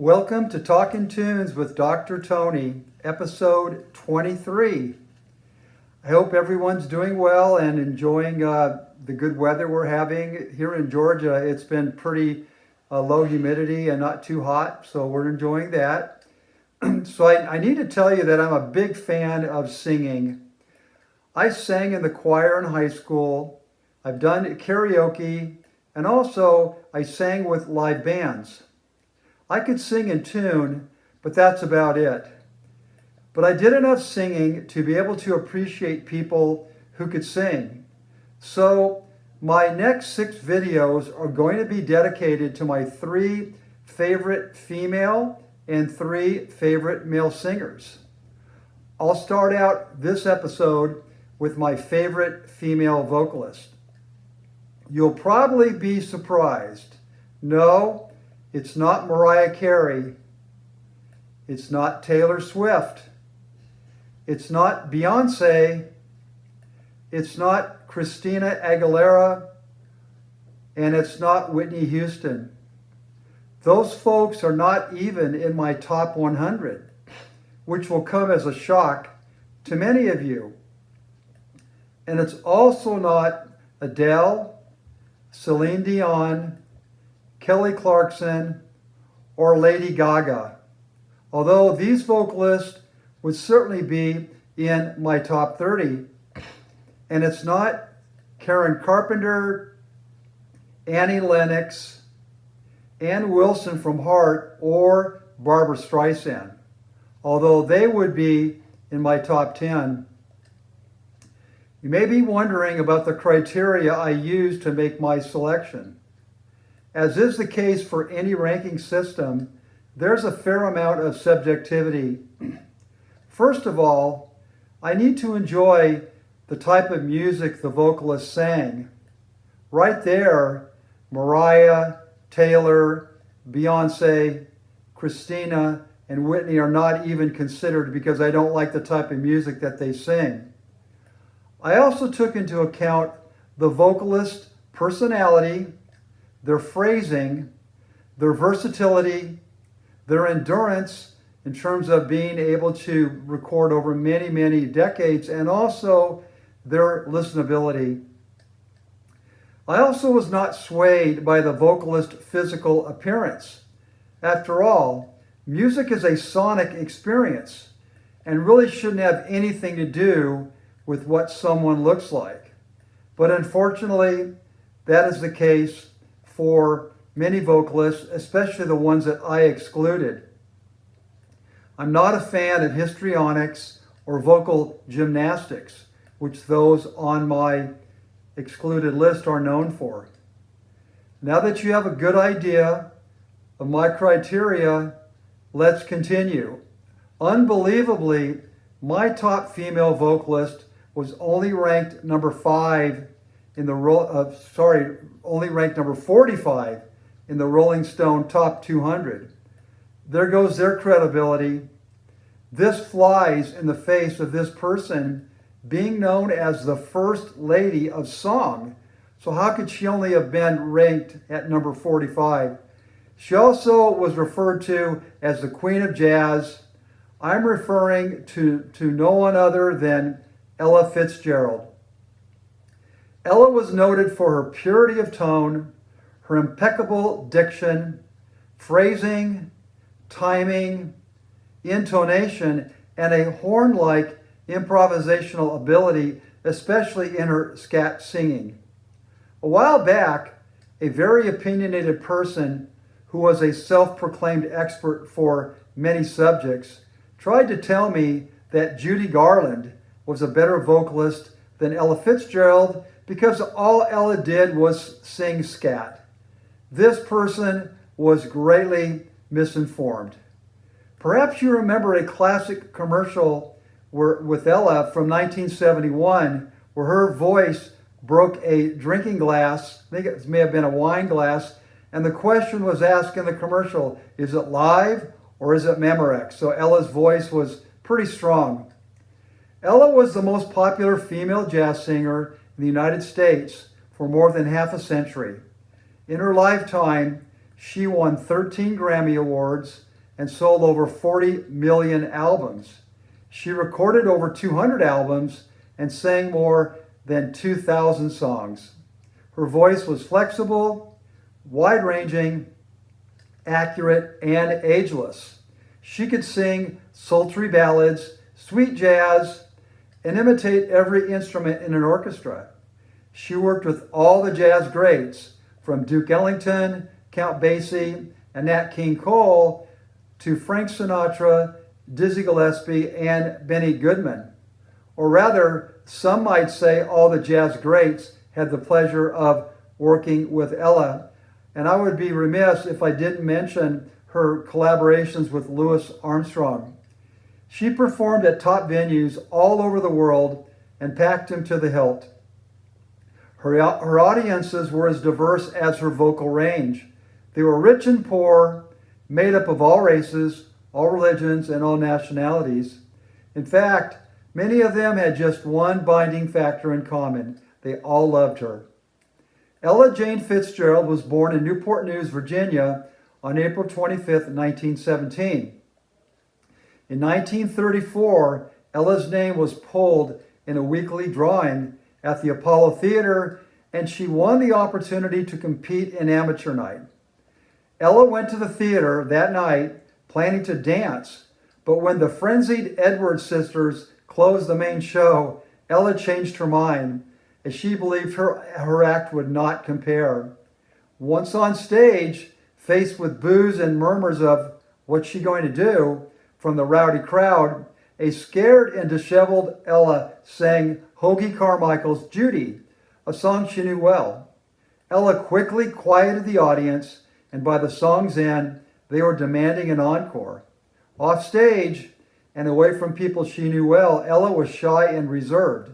Welcome to Talkin' Tunes with Dr. Tony, episode 23. I hope everyone's doing well and enjoying the good weather we're having here in Georgia. It's been pretty low humidity and not too hot, so we're enjoying that. So I need to tell you that I'm a big fan of singing. I sang in the choir in high school. I've done karaoke, and also I sang with live bands. I could sing in tune, but that's about it. But I did enough singing to be able to appreciate people who could sing. So my next 6 videos are going to be dedicated to my 3 favorite female and 3 favorite male singers. I'll start out this episode with my favorite female vocalist. You'll probably be surprised. No, it's not Mariah Carey. It's not Taylor Swift. It's not Beyonce. It's not Christina Aguilera. And it's not Whitney Houston. Those folks are not even in my top 100, which will come as a shock to many of you. And it's also not Adele, Celine Dion, Kelly Clarkson, or Lady Gaga, although these vocalists would certainly be in my top 30. And it's not Karen Carpenter, Annie Lennox, Ann Wilson from Heart, or Barbra Streisand, although they would be in my top 10. You may be wondering about the criteria I use to make my selection. As is the case for any ranking system, there's a fair amount of subjectivity. First of all, I need to enjoy the type of music the vocalist sang. Right there, Mariah, Taylor, Beyonce, Christina, and Whitney are not even considered because I don't like the type of music that they sing. I also took into account the vocalist's personality, their phrasing, their versatility, their endurance in terms of being able to record over many, many decades, and also their listenability. I also was not swayed by the vocalist's physical appearance. After all, music is a sonic experience and really shouldn't have anything to do with what someone looks like. But unfortunately, that is the case for many vocalists, especially the ones that I excluded. I'm not a fan of histrionics or vocal gymnastics, which those on my excluded list are known for. Now that you have a good idea of my criteria, let's continue. Unbelievably, my top female vocalist was only ranked number 5 in the only ranked number 45 in the Rolling Stone Top 200. There goes their credibility. This flies in the face of this person being known as the First Lady of Song. So how could she only have been ranked at number 45? She also was referred to as the Queen of Jazz. I'm referring to no one other than Ella Fitzgerald. Ella was noted for her purity of tone, her impeccable diction, phrasing, timing, intonation, and a horn-like improvisational ability, especially in her scat singing. A while back, a very opinionated person who was a self-proclaimed expert for many subjects tried to tell me that Judy Garland was a better vocalist than Ella Fitzgerald because all Ella did was sing scat. This person was greatly misinformed. Perhaps you remember a classic commercial with Ella from 1971 where her voice broke a drinking glass, I think it may have been a wine glass, and the question was asked in the commercial, is it live or is it Memorex? So Ella's voice was pretty strong. Ella was the most popular female jazz singer in the United States for more than half a century. In her lifetime, she won 13 Grammy Awards, and sold over 40 million albums. She recorded over 200 albums and sang more than 2,000 songs. Her voice was flexible, wide-ranging, accurate, and ageless. She could sing sultry ballads, sweet jazz, and imitate every instrument in an orchestra. She worked with all the jazz greats, from Duke Ellington, Count Basie, and Nat King Cole, to Frank Sinatra, Dizzy Gillespie, and Benny Goodman. Or rather, some might say all the jazz greats had the pleasure of working with Ella. And I would be remiss if I didn't mention her collaborations with Louis Armstrong. She performed at top venues all over the world and packed them to the hilt. Her audiences were as diverse as her vocal range. They were rich and poor, made up of all races, all religions, and all nationalities. In fact, many of them had just one binding factor in common. They all loved her. Ella Jane Fitzgerald was born in Newport News, Virginia on April 25, 1917. In 1934, Ella's name was pulled in a weekly drawing at the Apollo Theater, and she won the opportunity to compete in amateur night. Ella went to the theater that night planning to dance, but when the frenzied Edwards sisters closed the main show, Ella changed her mind, as she believed her act would not compare. Once on stage, faced with boos and murmurs of, "What's she going to do?" from the rowdy crowd, a scared and disheveled Ella sang Hoagy Carmichael's Judy, a song she knew well. Ella quickly quieted the audience, and by the song's end, they were demanding an encore. Off stage, and away from people she knew well, Ella was shy and reserved.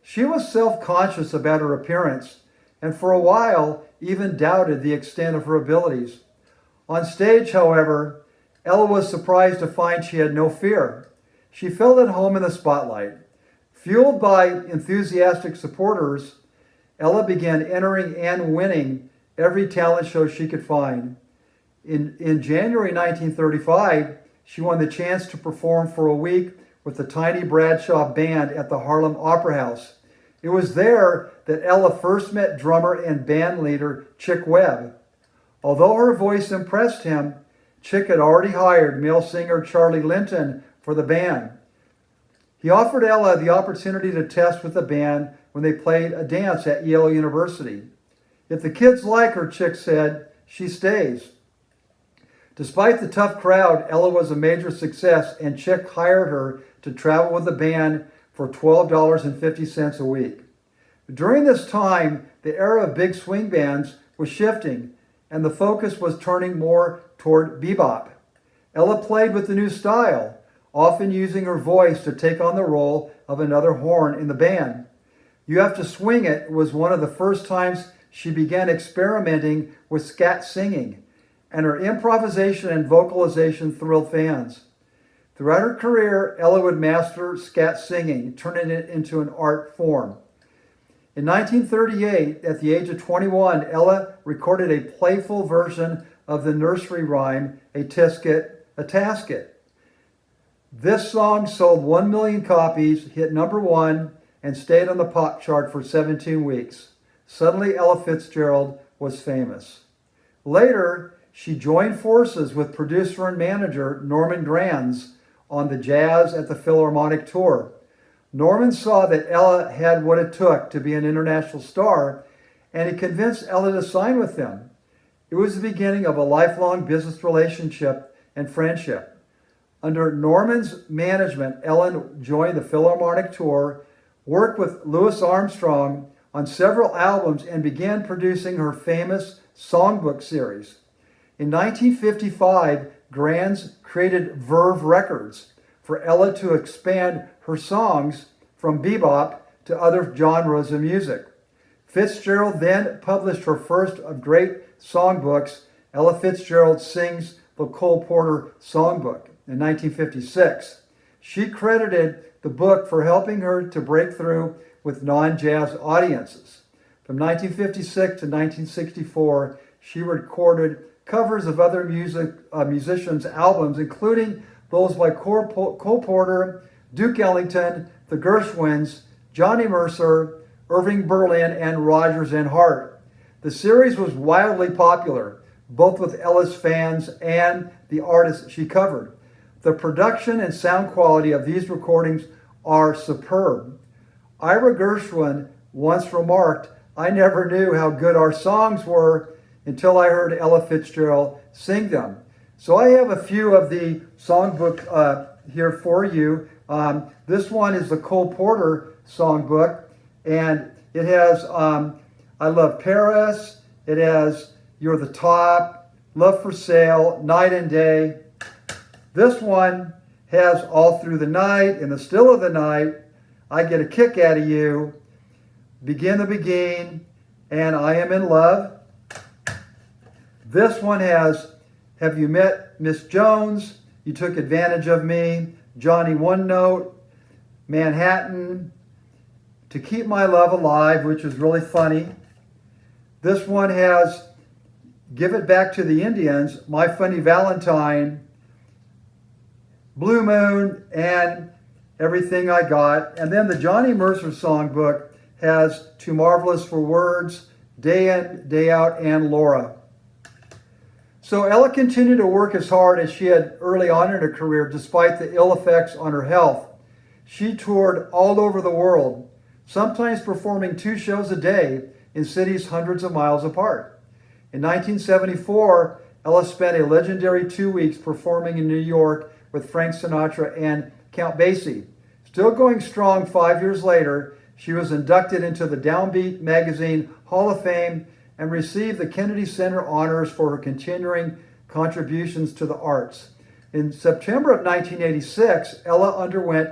She was self-conscious about her appearance, and for a while even doubted the extent of her abilities. On stage, however, Ella was surprised to find she had no fear. She felt at home in the spotlight. Fueled by enthusiastic supporters, Ella began entering and winning every talent show she could find. In January 1935, she won the chance to perform for a week with the Tiny Bradshaw Band at the Harlem Opera House. It was there that Ella first met drummer and band leader Chick Webb. Although her voice impressed him, Chick had already hired male singer Charlie Linton for the band. He offered Ella the opportunity to test with the band when they played a dance at Yale University. "If the kids like her," Chick said, "she stays." Despite the tough crowd, Ella was a major success, and Chick hired her to travel with the band for $12.50 a week. During this time, the era of big swing bands was shifting, and the focus was turning more toward bebop. Ella played with the new style, often using her voice to take on the role of another horn in the band. "You Have to Swing It" was one of the first times she began experimenting with scat singing, and her improvisation and vocalization thrilled fans. Throughout her career, Ella would master scat singing, turning it into an art form. In 1938, at the age of 21, Ella recorded a playful version of the nursery rhyme, "A Tisket, a Tasket." This song sold 1 million copies, hit #1, and stayed on the pop chart for 17 weeks. Suddenly, Ella Fitzgerald was famous. Later, she joined forces with producer and manager Norman Granz on the Jazz at the Philharmonic tour. Norman saw that Ella had what it took to be an international star, and he convinced Ella to sign with them. It was the beginning of a lifelong business relationship and friendship. Under Norman's management, Ella joined the Philharmonic tour, worked with Louis Armstrong on several albums, and began producing her famous songbook series. In 1955, Granz created Verve Records for Ella to expand her songs from bebop to other genres of music. Fitzgerald then published her first of great songbooks, Ella Fitzgerald Sings the Cole Porter Songbook, in 1956. She credited the book for helping her to break through with non-jazz audiences. From 1956 to 1964, she recorded covers of other musicians' albums, including those by Cole Porter, Duke Ellington, the Gershwins, Johnny Mercer, Irving Berlin, and Rodgers and Hart. The series was wildly popular, both with Ella's fans and the artists she covered. The production and sound quality of these recordings are superb. Ira Gershwin once remarked, "I never knew how good our songs were until I heard Ella Fitzgerald sing them." So I have a few of the songbook here for you. This one is the Cole Porter songbook, and it has I Love Paris, it has You're the Top, Love for Sale, Night and Day. This one has All Through the Night, In the Still of the Night, I Get a Kick Out of You, Begin the Begin, and I Am in Love. This one has Have You Met Miss Jones, You Took Advantage of Me, Johnny One Note, Manhattan, To Keep My Love Alive, which is really funny. This one has Give It Back to the Indians, My Funny Valentine, Blue Moon, and Everything I Got. And then the Johnny Mercer songbook has Too Marvelous for Words, Day In, Day Out, and Laura. So Ella continued to work as hard as she had early on in her career despite the ill effects on her health. She toured all over the world, sometimes performing 2 shows a day in cities hundreds of miles apart. In 1974, Ella spent a legendary 2 weeks performing in New York with Frank Sinatra and Count Basie. Still going strong 5 years later, she was inducted into the Downbeat Magazine Hall of Fame and received the Kennedy Center honors for her continuing contributions to the arts. In September of 1986, Ella underwent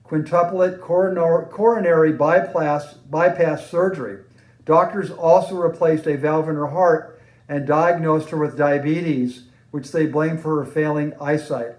quintuplet coronary bypass surgery. Doctors also replaced a valve in her heart and diagnosed her with diabetes, which they blamed for her failing eyesight.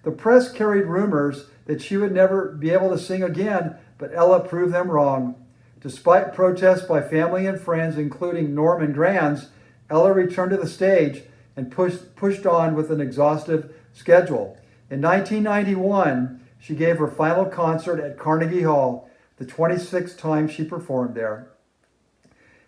The press carried rumors that she would never be able to sing again, but Ella proved them wrong. Despite protests by family and friends, including Norman Granz, Ella returned to the stage and pushed on with an exhaustive schedule. In 1991, she gave her final concert at Carnegie Hall, the 26th time she performed there.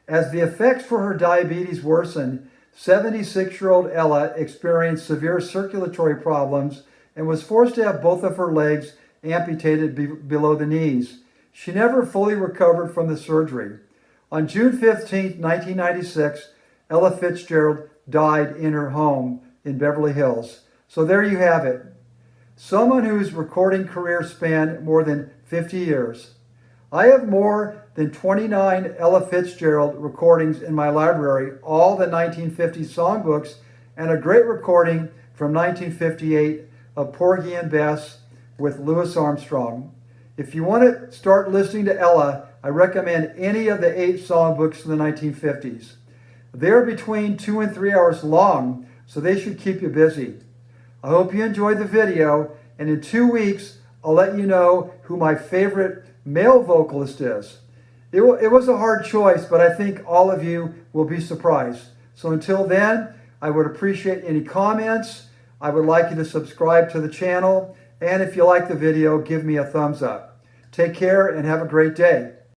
As the effects for her diabetes worsened, 76-year-old Ella experienced severe circulatory problems and was forced to have both of her legs amputated below the knees. She never fully recovered from the surgery. On June 15, 1996, Ella Fitzgerald died in her home in Beverly Hills. So there you have it. Someone whose recording career spanned more than 50 years. I have more than 29 Ella Fitzgerald recordings in my library, all the 1950 songbooks, and a great recording from 1958 of Porgy and Bess with Louis Armstrong. If you want to start listening to Ella, I recommend any of the 8 songbooks from the 1950s. They're between 2 and 3 hours long, so they should keep you busy. I hope you enjoyed the video, and in 2 weeks, I'll let you know who my favorite male vocalist is. It was a hard choice, but I think all of you will be surprised. So until then, I would appreciate any comments. I would like you to subscribe to the channel, and if you like the video, give me a thumbs up. Take care and have a great day.